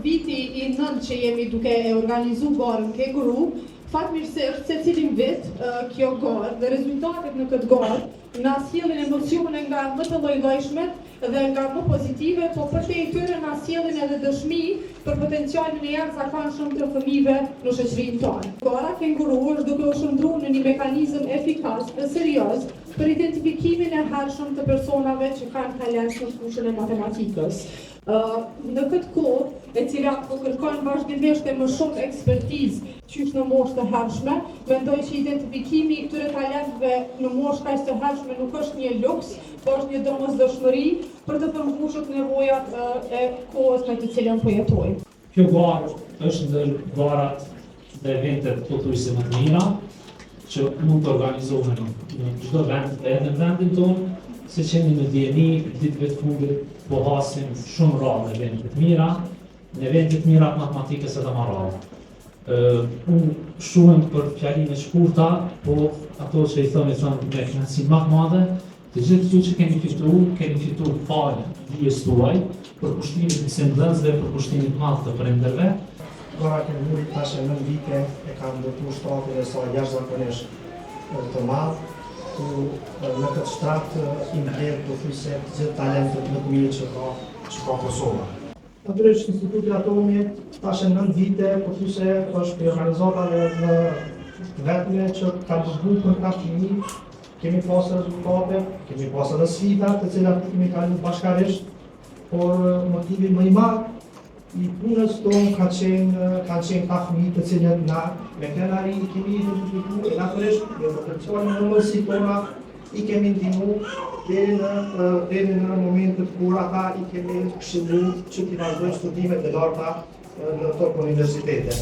viti I 9 që jemi duke e organizu garën Kenguru, fatmirësisht se cilin vit kjo garë dhe rezultatet në këtë garë na sjellin emocione nga më të lloj-llojshmet dhe nga më pozitive, po përtej tyre na sjellin edhe dëshmi për potencialin e jashtëzakonshëm të fëmijëve në shoqërinë tonë. Gara Kenguru është duke u shndruar në një mekanizëm efikas dhe serioz për identifikimin e hershëm të personave që kanë talent në fushën e matematikës. Në këtë kohë, e cila po kërkon vazhdimisht e më shumë ekspertizë qysh në moshë të hershme, mendoj që identifikimi I këtyre talentëve në moshë kaq të hershme nuk është një luks, por është një domosdoshmëri për të përmbushur nevojat e kohës në të cilën po jetojmë. Kjo garë është ndër garat dhe eventet pothuajse më të mira që mund të organizohen në çdo vend edhe në vendin tonë. Se që jemi në dijeni, ditëve të fundit po hasim shumë radhë evente të mira, në evente të mira matematikës edhe më radhë. Unë shuhem për fjalinë e shkurta, po ato që I thonë me financim më të madhe, të gjithë që kemi fitu falë dijes tuaj për kushtimin e semblënzve, për kushtimin të madh të prindërve. Gara Kenguru tash 9 vite e ka ndërtuar shtatin e saj jashtëzakonisht të madh. Në këtë shtrat I mbledh pothuajse të gjithë talentet më të mirë që ka Kosova. Natyrisht Instituti Atomi tash 9 vite pothuajse është organizuar në vetme që kanë përbuar për këtë fëmijë. Kemi pasur rezultate, kemi pasur edhe sfida të cilat kemi kaluar bashkërisht, por motivi më I madh I punës tonë kanë qenë ta fëmijë të cilët na me krenari I kemi identifikuar e natyrisht me potencialin e mësi tona I kemi ndihmuar deri në momentet kur ata I kemi këshilluar që t'i vazhdojnë studimet e larta në top universitete.